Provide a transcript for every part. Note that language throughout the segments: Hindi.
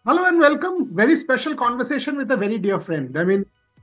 Hello and welcome. Very special conversation with a very dear friend.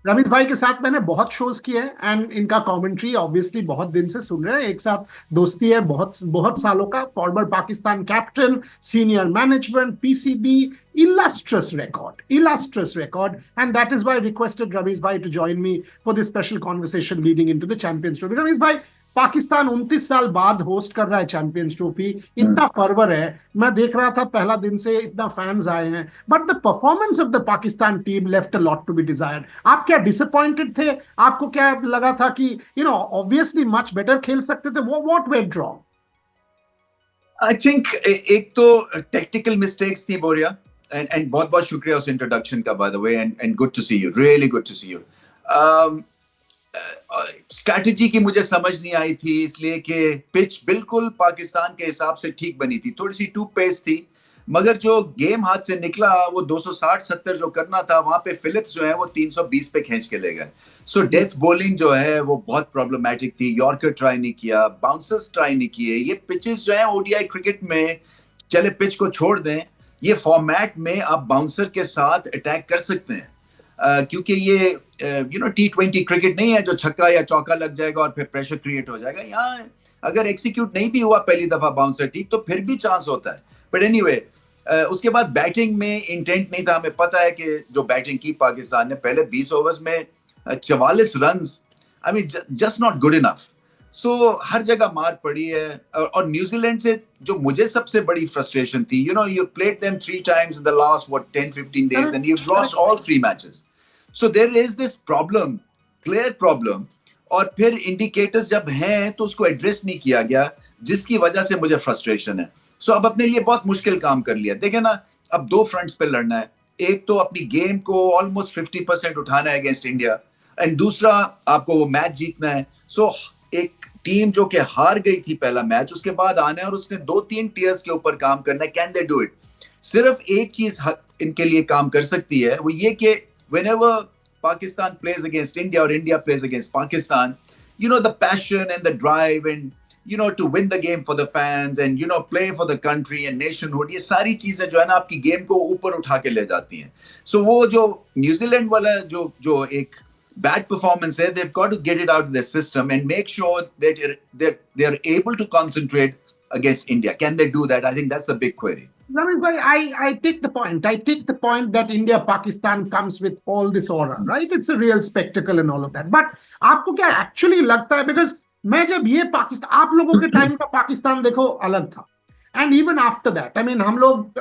Rameez भाई के साथ मैंने बहुत शोज किए हैं एंड इनका कमेंट्री ऑब्वियसली बहुत दिन से सुन रहे हैं। एक साथ दोस्ती है बहुत बहुत सालों का। Farmer Pakistan captain, senior management, PCB, illustrious record, and that is why I requested Ramiz bhai to join me for this special conversation leading into the Champions Trophy. Ramiz bhai, Pakistan 29 साल बाद होस्ट कर रहा है चैंपियंस ट्रॉफी। हम्म। इतना फर्वर है, मैं देख रहा था पहला दिन से इतना फैंस आए हैं। But the performance of the Pakistan team left a lot to be desired. आप क्या डिसअपॉइंटेड थे? आपको क्या लगा था कि ऑब्वियसली मच बेटर खेल सकते थे? What went wrong? I think एक तो टेक्निकल मिस्टेक्स थी बोरिया। एंड बहुत बहुत शुक्रिया उस इंट्रोडक्शन का by the way, and good to see you, really good to see you. Strategy की मुझे समझ नहीं आई थी, इसलिए कि पिच बिल्कुल पाकिस्तान के हिसाब से ठीक बनी थी, थोड़ी सी टू पेस थी, मगर जो गेम हाथ से निकला वो 260-70 जो करना था वहां पे फिलिप्स जो है वो 320 पे खींच के ले गए। सो डेथ बॉलिंग जो है वो बहुत प्रॉब्लमैटिक थी। यॉर्कर ट्राई नहीं किया, बाउंसर्स ट्राई नहीं किए। ये पिचेस जो है ओडीआई क्रिकेट में, चले पिच को छोड़ दें, ये फॉर्मेट में आप बाउंसर के साथ अटैक कर सकते हैं। क्योंकि ये T20 क्रिकेट नहीं है जो छक्का या चौका लग जाएगा और फिर प्रेशर क्रिएट हो जाएगा। यहाँ अगर एक्सिक्यूट नहीं भी हुआ पहली दफा बाउंसर ठीक, तो फिर भी चांस होता है। बट एनीवे, उसके बाद बैटिंग में इंटेंट नहीं था। हमें पता है कि जो बैटिंग की पाकिस्तान ने पहले 20 ओवर्स में 44 run, I mean just not good enough. So हर जगह मार पड़ी है। और न्यूजीलैंड से जो मुझे सबसे बड़ी फ्रस्ट्रेशन थी, you played them 3 times in the last 10-15 days correct, and you lost correct. All 3 matches. So there is this problem, clear problem. और फिर इंडिकेटर्स जब हैं तो उसको एड्रेस नहीं किया गया, जिसकी वजह से मुझे फ्रस्ट्रेशन है। सो अब अपने लिए बहुत मुश्किल काम कर लिया। देखे ना, अब दो फ्रंट्स पे लड़ना है। एक तो अपनी गेम को ऑलमोस्ट 50% उठाना है अगेंस्ट इंडिया, एंड दूसरा आपको वो मैच जीतना है। सो एक टीम जो कि हार गई थी पहला मैच, उसके बाद आना है और उसने 2-3 टीयर्स के ऊपर काम करना है। Can they do it? सिर्फ एक चीज इनके लिए काम कर सकती है, वो ये कि whenever Pakistan plays against India or India plays against Pakistan, the passion and the drive, and to win the game for the fans, and play for the country and nationhood, ये सारी चीजें जो है ना आपकी गेम को ऊपर उठा के ले जाती हैं। सो वो जो न्यूजीलैंड वाला जो जो एक bad performance है, they've got to get it out of their system and make sure that they're able to concentrate against India. Can they do that? I think that's the big query. Ramesh bhai, I take the point. I take the point that India Pakistan comes with all this aura, right? It's a real spectacle and all of that. But आपको क्या एक्चुअली लगता है? बिकॉज मैं जब ये पाकिस्तान, आप लोगों के टाइम का पाकिस्तान देखो अलग था। And even after that, I mean हम लोग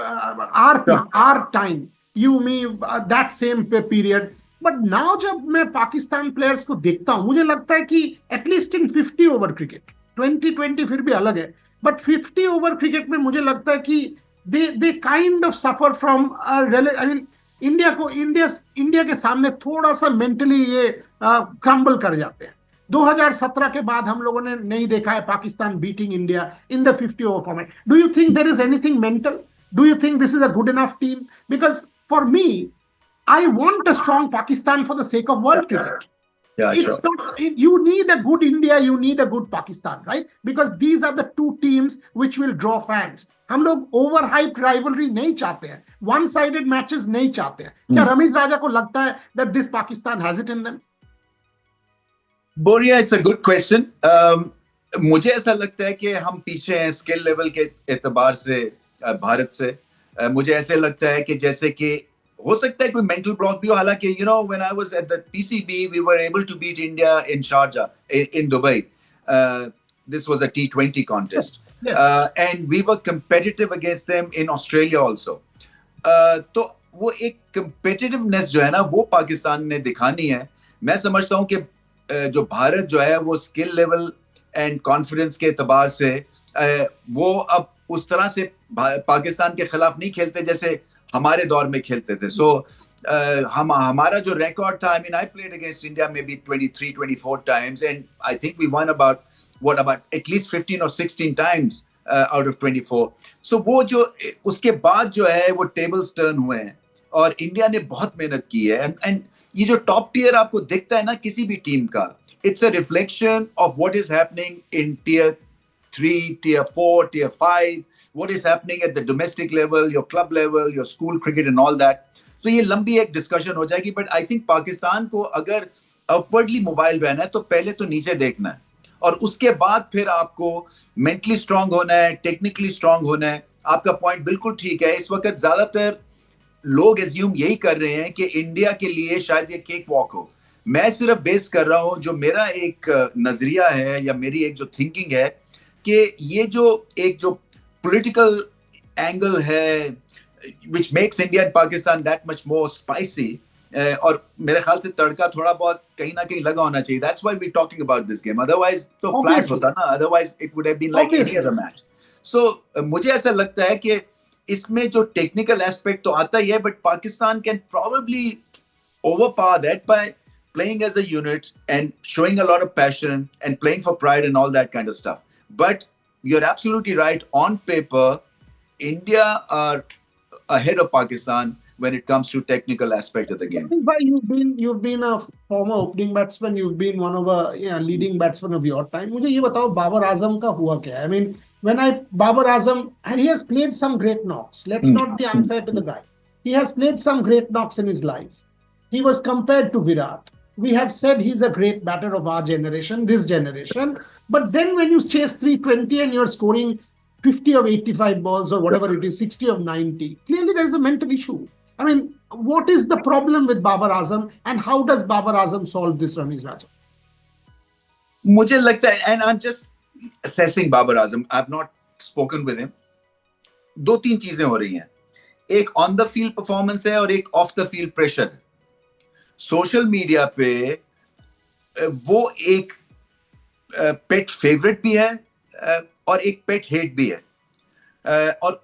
Sure. Our time, you me, that same period. But now जब मैं पाकिस्तान प्लेयर्स को देखता हूं, मुझे लगता है कि एटलीस्ट इन 50 ओवर क्रिकेट, 2020 फिर भी अलग है, बट 50 ओवर क्रिकेट में मुझे लगता है कि they kind of suffer from I mean, India के सामने थोड़ा सा मेंटली ये क्रम्बल कर जाते हैं। 2017 के बाद हम लोगों ने नहीं देखा है Pakistan beating India in the 50 over format. Do you think there is anything mental? Do you think this is a good enough team? Because for me, I want a strong Pakistan for the sake of world cricket. Yeah, It's sure. not, you need a good India, you need a good Pakistan, right? Because these are the two teams which will draw fans. हम लोग ओवर हाइप राइवलरी नहीं चाहते हैं, वन साइडेड मैचेस नहीं चाहते हैं। क्या रमीज राजा को लगता है that this Pakistan has it in them? बोरिया, इट्स अ गुड क्वेश्चन। मुझे ऐसा लगता है कि हम पीछे हैं स्किल लेवल के एतबार से भारत से। मुझे ऐसे लगता है कि जैसे कि हो सकता है कोई मेंटल ब्लॉक भी हो। हालांकि when I was at the PCB we were able to beat India in Sharjah, in Dubai. This was a T20 contest, Yes. And we were competitive against them in Australia also. तो वो एक कंपेटिटिवनेस जो है ना वो पाकिस्तान ने दिखानी है। मैं समझता हूँ कि जो भारत जो है वो स्किल लेवल एंड कॉन्फिडेंस के एतबार से वो अब उस तरह से पाकिस्तान के खिलाफ नहीं खेलते जैसे हमारे दौर में खेलते थे। सो हमारा जो रिकॉर्ड था, I mean I played against India maybe 23-24 times, and I think we won about at least 15 or 16 times out of 24। So वो जो उसके बाद जो है वो टेबल्स टर्न हुए हैं और इंडिया ने बहुत मेहनत की है। एंड ये जो टॉप टियर आपको दिखता है ना किसी भी टीम का, it's a reflection of what is happening in tier 3, tier 4, tier 5, what is happening at the domestic level, your club level, your school cricket and all that. So ये लंबी एक डिस्कशन हो जाएगी, बट आई थिंक पाकिस्तान को अगर अपवर्डली मोबाइल रहना है तो पहले तो नीचे देखना है, और उसके बाद फिर आपको मेंटली स्ट्रांग होना है, टेक्निकली स्ट्रांग होना है. आपका पॉइंट बिल्कुल ठीक है. इस वक्त ज्यादातर लोग एज्यूम यही कर रहे हैं कि इंडिया के लिए शायद ये केक वॉक हो. मैं सिर्फ बेस कर रहा हूं, जो मेरा एक नजरिया है या मेरी एक जो थिंकिंग है, कि ये जो एक जो पॉलिटिकल एंगल है which makes India and Pakistan that much more spicy, और मेरे ख्याल से तड़का थोड़ा बहुत कहीं ना कहीं लगा होना चाहिए. That's why we're talking about this game. Otherwise तो flat होता ना. Otherwise it would have been like any other match. So मुझे ऐसा लगता है कि इसमें जो टेक्निकल एस्पेक्ट तो आता ही है, but Pakistan can probably overpower that by playing as a unit and showing a lot of passion and playing for pride and all that kind of stuff. But you're absolutely right. On paper, India are ahead of Pakistan when it comes to technical aspect of the game. You've been a former opening batsman. You've been one of a leading batsman of your time. मुझे ये बताओ बाबर आजम का हुआ क्या? I mean, Babar Azam, he has played some great knocks. Let's not be unfair to the guy. He has played some great knocks in his life. He was compared to Virat. We have said he's a great batter of our generation, this generation. But then when you chase 320 and you're scoring 50 of 85 balls or whatever it is, 60 of 90, clearly there's a mental issue. I mean, what is the problem with Babar Azam and how does Babar Azam solve this, Ramiz Raja? मुझे लगता है, and I'm just assessing Babar Azam, I've not spoken with him. दो तीन चीजें हो रही हैं. एक ऑन द फील्ड परफॉर्मेंस है और एक ऑफ द फील्ड प्रेशर है. सोशल मीडिया पे वो एक पेट फेवरेट भी है और एक पेट हेट भी है, और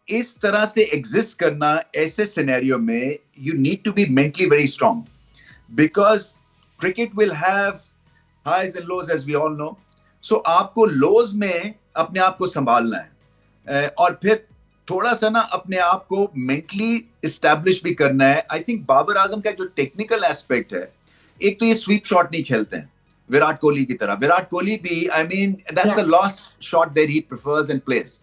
इस तरह से एग्जिस्ट करना ऐसे सिनेरियो में you need to be mentally very strong, because cricket will have highs and lows as we all know. So आपको लोज में अपने आप को संभालना है, और फिर थोड़ा सा ना अपने आप को मेंटली इस्टेब्लिश भी करना है. आई थिंक बाबर आजम का जो टेक्निकल एस्पेक्ट है, एक तो ये स्वीप शॉट नहीं खेलते हैं विराट कोहली की तरह. विराट कोहली भी, I mean that's the lost shot that he prefers and place.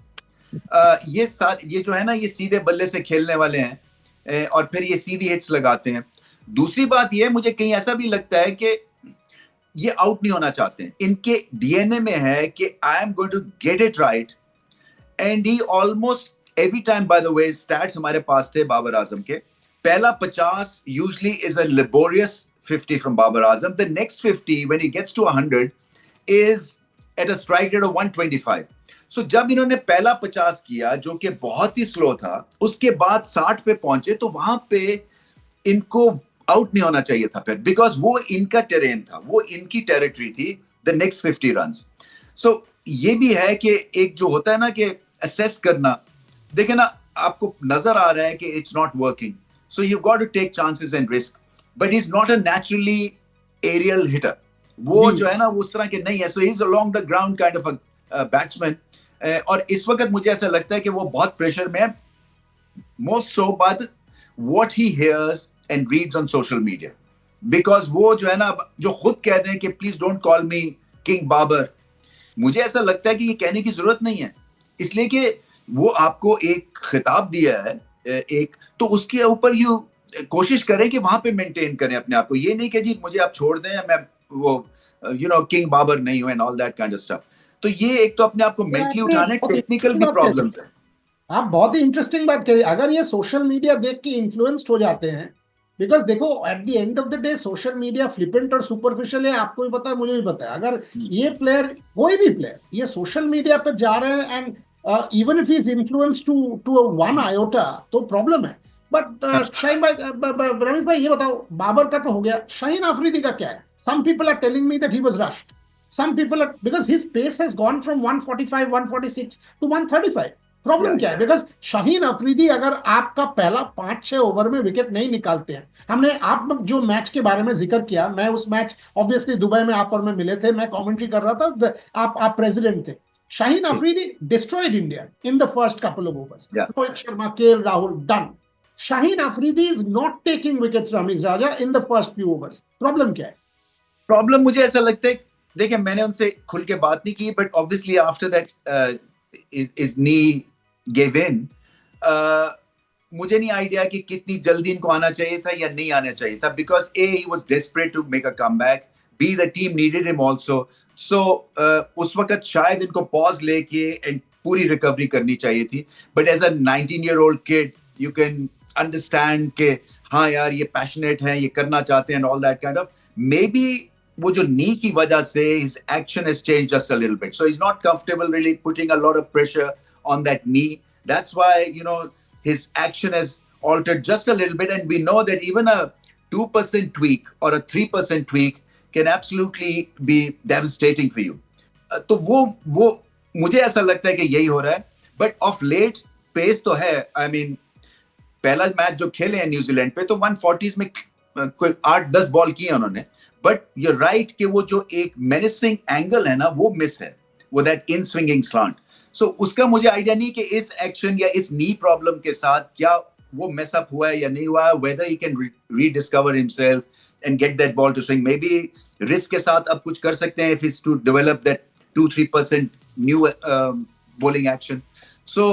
ये जो है ना, ये सीधे बल्ले से खेलने वाले हैं और फिर ये सीधी हिट्स लगाते हैं. दूसरी बात ये, मुझे कहीं ऐसा भी लगता है कि ये आउट नहीं होना चाहते हैं. इनके डीएनए में है कि I am going to get it right, and he almost every time, by the way stats हमारे पास थे बाबर आजम के, पहला 50 usually is a laborious 50 from Babar Azam. The next 50 when he gets to 100 is at a strike rate of 125. So जब इन्होंने पहला 50 किया जो कि बहुत ही स्लो था, उसके बाद 60 पे पहुंचे, तो वहां पे इनको आउट नहीं होना चाहिए था फिर, बिकॉज वो इनका टेरेन था, वो इनकी टेरिटरी थी, द नेक्स्ट 50 रन्स. सो ये भी है कि एक जो होता है ना कि असेस करना, देखे ना आपको नजर आ रहा है कि it's not working, so you got to take chances and risk. But he's not a naturally aerial hitter. वो जो है ना, वो उस तरह के नहीं है. So he's along the ground kind of a batsman. और इस वक्त मुझे ऐसा लगता है कि वो बहुत प्रेशर में है, most so by what he hears and reads on social media. Because वो जो है ना, जो खुद कह रहे हैं कि please don't call me King Babar, मुझे ऐसा लगता है कि ये कहने की जरूरत नहीं है, इसलिए कि वो आपको एक खिताब दिया है एक, तो उसके ऊपर यू कोशिश करें कि वहां पे मेंटेन करें अपने आप को. ये नहीं कि जी मुझे आप छोड़ दें, मैं वो किंग बाबर नहीं हूं and all that kind of stuff. तो ये एक तो अपने आप को मेंटली उठाने, टेक्निकल भी प्रॉब्लम्स है. आप बहुत ही इंटरेस्टिंग बात कही. अगर ये सोशल मीडिया देख के इन्फ्लुएंस्ड हो जाते हैं, बिकॉज देखो at the end of the day social media flippant और सुपरफिशियल है, आपको भी पता है, मुझे भी पता है. अगर ये प्लेयर, कोई भी प्लेयर, ये सोशल मीडिया पे जा रहे हैं and even if he is influenced to one iota, तो प्रॉब्लम है. बट शाहीन भाई, रमेश भाई, ये बताओ, बाबर का तो हो गया, शाहीन अफरीदी का क्या है? Some people are telling me that he was rushed. Some people are, because his pace has gone from 145, 146 to 135. Problem क्या है? बिकॉज शाहीन अफरीदी अगर आपका पहला 5-6 ओवर में विकेट नहीं निकालते हैं, हमने आप जो मैच के बारे में जिक्र किया, मैं उस मैच ऑब्वियसली दुबई में आप और मैं मिले थे, मैं कमेंट्री कर रहा था, आप प्रेसिडेंट थे. Shaheen Afridi destroyed India in the first couple of overs. Rohit Sharma, KL Rahul, done. Shaheen Afridi is not taking wickets, Ramiz Raja, in the first few overs. Problem क्या है? प्रॉब्लम मुझे ऐसा लगता है देखिए मैंने उनसे खुल के बात नहीं की, but obviously after that is knee give in, मुझे नहीं आइडिया कि कितनी जल्दी इनको आना चाहिए था या नहीं आना चाहिए था, because a he was desperate to make a comeback, be the team needed him also. So उस वक्त शायद इनको पॉज लेके एंड पूरी रिकवरी करनी चाहिए थी, but as a 19-year-old kid you can understand के हाँ यार ये पैशनेट है, ये करना चाहते हैं and all that kind of, may be वो जो नी की वजह से his action has changed just a little bit, so he's not comfortable really putting a lot of pressure on that knee. That's why, you know, his action has altered just a little bit, and we know that even a 2% tweak or a 3% tweak can absolutely be devastating for you. तो वो मुझे ऐसा लगता है कि यही हो रहा है, बट ऑफ लेट पेस तो है। आई मीन पहला मैच जो खेले हैं न्यूजीलैंड पे तो 140s में कोई 8-10 बॉल किए उन्होंने, बट यू राइट कि वो जो एक मेनिसिंग एंगल है ना वो मिस है, वो दैट इन स्विंगिंग स्लांट। सो उसका मुझे आइडिया नहीं कि इस एक्शन या इस नी प्रॉब्लम के साथ क्या वो मेस अप हुआ है या नहीं हुआ है, whether he can rediscover himself and get that ball to swing. Maybe risk के साथ अब कुछ कर सकते हैं if is to develop that 2-3% new bowling action. So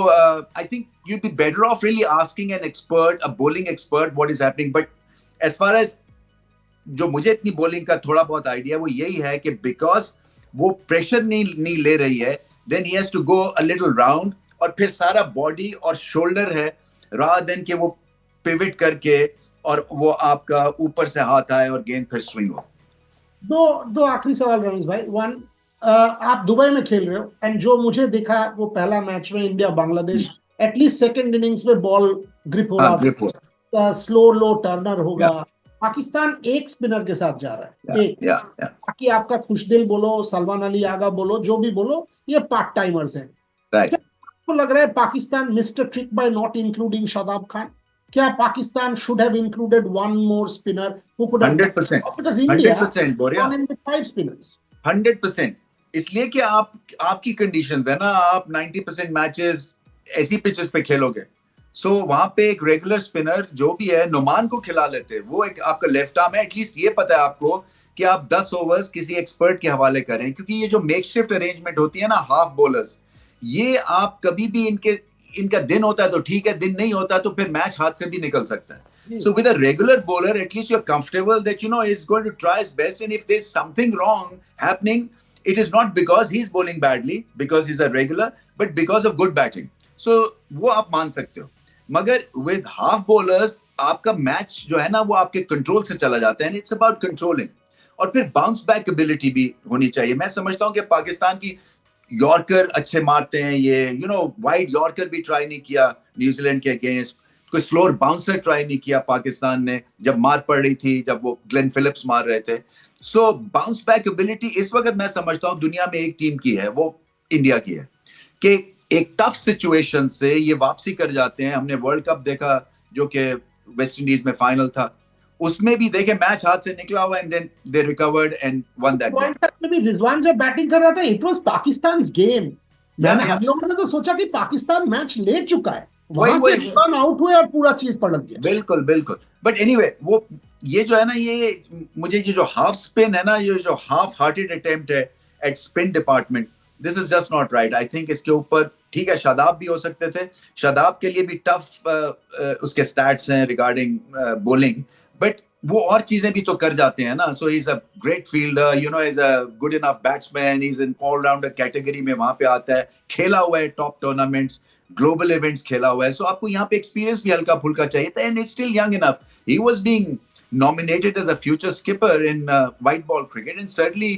I think you'd be better off really asking an expert, a bowling expert, what is happening. But as far as जो मुझे इतनी बॉलिंग का थोड़ा बहुत आइडिया वो यही है कि बिकॉज वो प्रेशर नहीं ले रही है, then he has to go a little round, और फिर सारा बॉडी और शोल्डर है रादर देन कि वो पिवट करके और वो आपका ऊपर से हाथ आए और गेंद फिर स्विंग हो। दो आखिरी सवाल रमेश भाई। वन, आप दुबई में खेल रहे हो एंड जो मुझे दिखा वो पहला मैच में India Bangladesh at least second innings में बॉल ग्रिप हो रहा, स्लो लो टर्नर होगा। पाकिस्तान एक स्पिनर के साथ जा रहा है, एक। बाकी आपका खुशदिल बोलो, सलमान अली आगा बोलो, जो भी बोलो, ये पार्ट टाइमर्स हैं। क्या आपको लग रहा है Pakistan mister trick bye not including Shadab Khan? क्या Pakistan should have included one more spinner who could have 100%, because India 100% बोरिया, gone in with 5 spinners 100%। इसलिए कि आपकी कंडीशंस है ना, आप 90% मैचेस ऐसी पिचेस पे खेलोगे, सो वहां पे एक रेगुलर स्पिनर जो भी है नुमान को खिला लेते हैं, वो एक आपका लेफ्ट आर्म है, एटलीस्ट ये पता है आपको कि आप 10 ओवर्स किसी एक्सपर्ट के हवाले करें, क्योंकि ये जो मेकशिफ्ट अरेंजमेंट होती है ना हाफ बॉलर्स, ये आप कभी भी इनका दिन होता है तो ठीक है, दिन नहीं होता तो फिर मैच हाथ से भी निकल सकता है। So with a regular bowler, at least you're comfortable that you know he's going to try his best, and if there's something wrong happening, it is not because he's bowling badly, because he's a regular, but because of good batting. So वो आप मान सकते हो, मगर with half bowlers आपका मैच जो है ना वो आपके कंट्रोल से चला जाता है, and it's about controlling। और फिर बाउंस बैक एबिलिटी भी होनी चाहिए। मैं समझता हूँ कि पाकिस्तान की यॉर्कर अच्छे मारते हैं, ये यू नो वाइड यॉर्कर भी ट्राई नहीं किया न्यूजीलैंड के अगेंस्ट, कोई स्लोअर बाउंसर ट्राई नहीं किया पाकिस्तान ने जब मार पड़ रही थी, जब वो ग्लेन फिलिप्स मार रहे थे। सो बाउंस बैक एबिलिटी इस वक्त मैं समझता हूँ दुनिया में एक टीम की है, वो इंडिया की है, कि एक टफ सिचुएशन से ये वापसी कर जाते हैं। हमने वर्ल्ड कप देखा जो कि वेस्ट इंडीज में फाइनल था, उसमें भी देखे मैच हाथ से निकला हुआ and then they recovered and won that game. भी रिजवान जब बैटिंग कर रहा था इट वाज पाकिस्तान's गेम। हम लोगों ने तो सोचा कि पाकिस्तान मैच ले चुका है, वहां से रिजवान आउट हुए और पूरा चीज पलट गया। बिल्कुल बिल्कुल। बट एनीवे वो ये जो है ना, ये मुझे ये जो हाफ स्पिन है ना, ये जो हाफ हार्टेड अटेम्प्ट है at spin department, this is just not right. I think इसके ऊपर ठीक है शादाब भी हो सकते थे, शादाब के लिए भी टफ उसके स्टैट्स हैं रिगार्डिंग बॉलिंग, बट वो और चीजें भी तो कर जाते हैं ना। So he is a great fielder, you know, is a good enough batsman, he is in allrounder category में वहां पे आता है, खेला हुआ है टॉप टूर्नामेंट्स, ग्लोबल इवेंट्स खेला हुआ है। सो आपको यहाँ पे एक्सपीरियंस भी हल्का फुल्का चाहिए था, and is still young enough. He was being nominated as a future skipper in white ball cricket, and certainly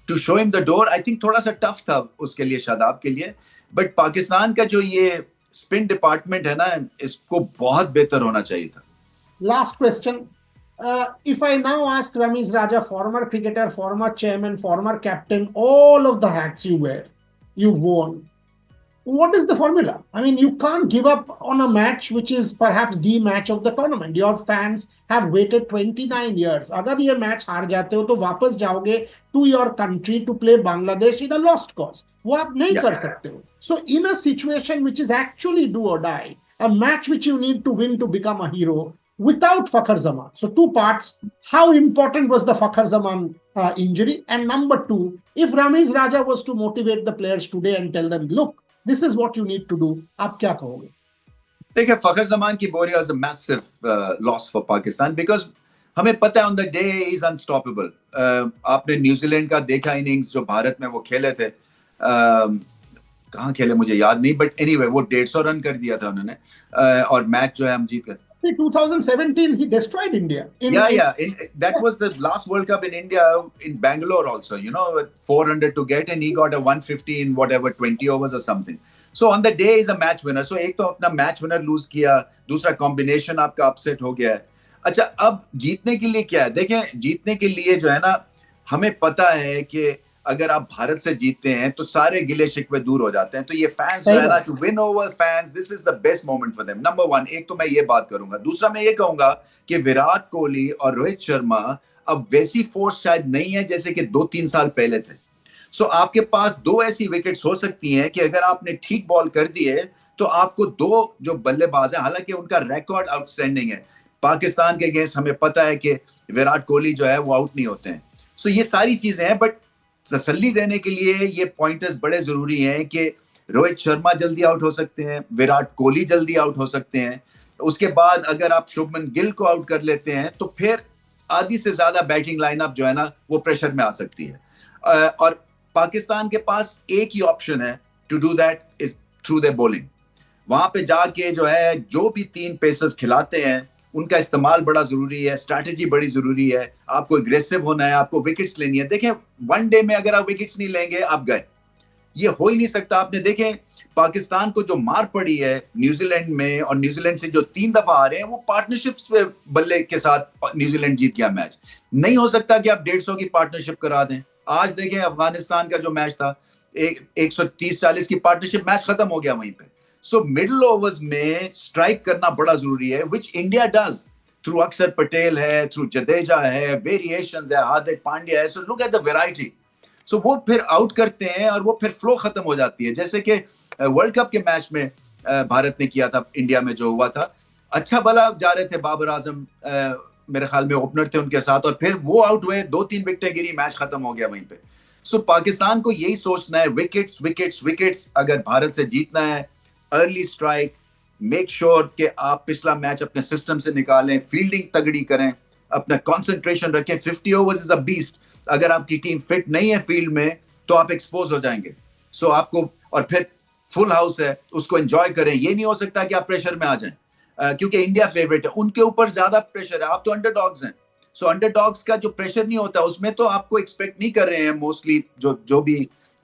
to show him the door, I think थोड़ा सा टफ था उसके लिए, शादाब के लिए। बट पाकिस्तान का जो ये स्पिन डिपार्टमेंट है ना, इसको बहुत बेहतर होना चाहिए था। Last question, if I now ask Ramiz Raja, former cricketer, former chairman, former captain, all of the hats you wear, you've worn, what is the formula? I mean, you can't give up on a match which is perhaps the match of the tournament. Your fans have waited 29 years. अगर ये मैच हार जाते हो तो वापस जाओगे to your country to play Bangladesh in a lost cause. वो आप नहीं कर सकते हो. So in a situation which is actually do or die, a match which you need to win to become a hero, without Fakhar Zaman. So two parts. How important was the Fakhar Zaman injury. And number two, if Ramesh Raja was to motivate the players today and tell them, look, this is what you need to do, आप क्या कहोगे? देखिए, फखर जमान की बोरिया was a massive loss for Pakistan because हमें पता है on the day he is unstoppable. आपने न्यूजीलैंड का देखा इनिंग्स जो भारत में वो खेले थे, कहाँ खेले मुझे याद नहीं, बट एनीवे वो 150 रन कर दिया था उन्होंने, और मैच जो है हम जीत गए. 2017 he destroyed India. That was the last World Cup in India, in Bangalore also, you know, with 400 to get and he got a 150 in whatever 20 overs or something. So on the day is a match winner. So एक तो अपना मैच विनर लूज किया, दूसरा कॉम्बिनेशन आपका अपसेट हो गया है. अच्छा, अब जीतने के लिए क्या है? देखें, जीतने के लिए जो है ना, हमें पता है कि अगर आप भारत से जीतते हैं तो सारे गिले शिकवे दूर हो जाते हैं. तो ये फैंस जो है ना, to win over fans, this is the best moment for them. Number one, एक तो मैं ये बात करूंगा. दूसरा मैं ये कहूंगा कि विराट कोहली और रोहित शर्मा अब वैसी फोर्स शायद नहीं है जैसे कि 2-3 साल पहले थे. सो आपके पास दो ऐसी विकेट्स हो सकती हैं कि अगर आपने ठीक बॉल कर दिए तो आपको दो जो बल्लेबाज हैं, हालांकि उनका रिकॉर्ड आउटस्टैंडिंग है, पाकिस्तान के अगेंस्ट हमें पता है कि विराट कोहली जो है वो आउट नहीं होते हैं. सो ये सारी चीजें हैं, बट तसल्ली देने के लिए ये पॉइंटर्स बड़े जरूरी हैं कि रोहित शर्मा जल्दी आउट हो सकते हैं, विराट कोहली जल्दी आउट हो सकते हैं. उसके बाद अगर आप शुभमन गिल को आउट कर लेते हैं तो फिर आधी से ज्यादा बैटिंग लाइनअप जो है ना वो प्रेशर में आ सकती है. और पाकिस्तान के पास एक ही ऑप्शन है to do that, is through the bowling. वहां पे जाके जो है जो भी 3 पेसर्स खिलाते हैं उनका इस्तेमाल बड़ा जरूरी है, स्ट्रैटेजी बड़ी जरूरी है. आपको एग्रेसिव होना है, आपको विकेट्स लेनी है. देखें, वनडे में अगर आप विकेट्स नहीं लेंगे आप गए, ये हो ही नहीं सकता. आपने देखें पाकिस्तान को जो मार पड़ी है न्यूजीलैंड में, और न्यूजीलैंड से जो 3 दफा आ रहे हैं, वो पार्टनरशिप्स बल्ले के साथ न्यूजीलैंड जीत गया मैच. नहीं हो सकता कि आप 150 की पार्टनरशिप करा दें. आज देखें अफगानिस्तान का जो मैच था, 130-40 की पार्टनरशिप, मैच खत्म हो गया वहीं पे. सो मिडिल ओवर्स में स्ट्राइक करना बड़ा जरूरी है, विच इंडिया डज थ्रू अक्षर पटेल है, थ्रू जडेजा है, वेरिएशंस है, हार्दिक पांड्या है. So look at the variety. So वो फिर आउट करते हैं और वो फिर फ्लो खत्म हो जाती है. जैसे कि वर्ल्ड कप के मैच में भारत ने किया था इंडिया में, जो हुआ था, अच्छा भला जा रहे थे, बाबर आजम मेरे ख्याल में ओपनर थे उनके साथ, और फिर वो आउट हुए, 2-3 विकेटें गिरी, मैच खत्म हो गया वहीं पे. सो पाकिस्तान को यही सोचना है, विकेट्स विकेट्स विकेट्स. अगर भारत से जीतना है, अर्ली स्ट्राइक, मेक श्योर कि आप पिछला मैच अपने सिस्टम से निकालें, फील्डिंग तगड़ी करें, अपना कंसंट्रेशन रखें. 50 ओवर्स इज अ बीस्ट. अगर आपकी टीम फिट नहीं है फील्ड में तो आप एक्सपोज हो जाएंगे. सो आपको, और फिर फुल हाउस है, उसको एंजॉय करें. ये नहीं हो सकता कि आप प्रेशर में आ जाएं, क्योंकि इंडिया फेवरेट है, उनके ऊपर ज्यादा प्रेशर है. आप तो अंडरडॉग्स हैं. सो अंडरडॉग्स का जो प्रेशर नहीं होता उसमें तो आपको एक्सपेक्ट नहीं कर रहे हैं मोस्टली जो भी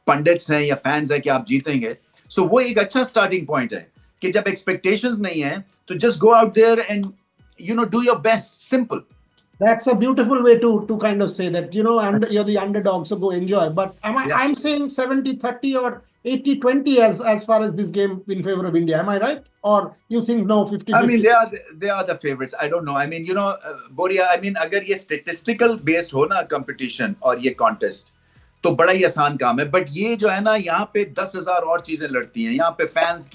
पंडित्स हैं या फैंस हैं कि आप जीतेंगे. सो वो एक अच्छा स्टार्टिंग पॉइंट है कि जब एक्सपेक्टेशंस नहीं है तो just go out there and do your best. Simple. That's a beautiful way to kind of say that, you're the underdog, so go enjoy. But I'm saying 70-30 or 80-20 as far as this game in favor of India. Am I right? Or you think no, 50-50? I mean, they are the favorites. I don't know. I mean, Boria, I mean, अगर ये statistical based हो ना competition और ये contest, तो बड़ा ही आसान काम है. बट ये जो है ना, यहाँ पे 10,000 और चीजें लड़ती हैं. यहाँ पे फैंस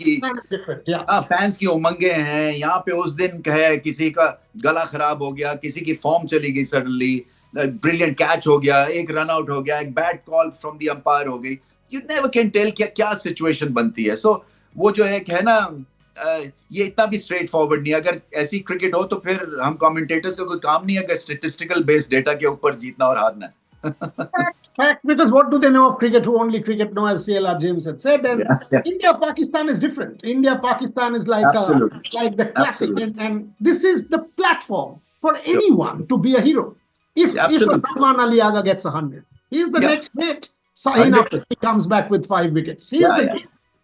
की उमंगे हैं. यहाँ पे उस दिन है किसी का गला खराब हो गया, किसी की फॉर्म चली गई, सडनली ब्रिलियंट कैच हो गया, एक रन आउट हो गया, एक bad call from the umpire हो गई. यू नेवर कैन टेल क्या सिचुएशन बनती है. सो वो जो है ना, ये इतना भी स्ट्रेट फॉरवर्ड नहीं. अगर ऐसी क्रिकेट हो तो फिर हम कमेंटेटर्स का कोई काम नहीं है अगर स्टैटिस्टिकल बेस्ड डेटा के ऊपर जीतना और हारना है. Fact, because what do they know of cricket who only cricket know, as CLR James had said. And India-Pakistan is different. India-Pakistan is like the classic. And this is the platform for anyone to be a hero. If Salman Ali Aga gets 100, he's the next hit. Sahin comes back with 5 wickets.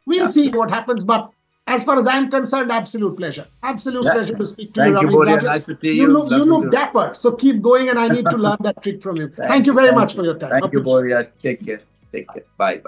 We'll see what happens. But as far as I'm concerned, absolute pleasure. Pleasure to speak to you. Thank you, Boria. Nice to see you. You look dapper, so keep going, and I need to learn that trick from you. Thank you very much for your time. Thank you, Boria. Take care. Bye.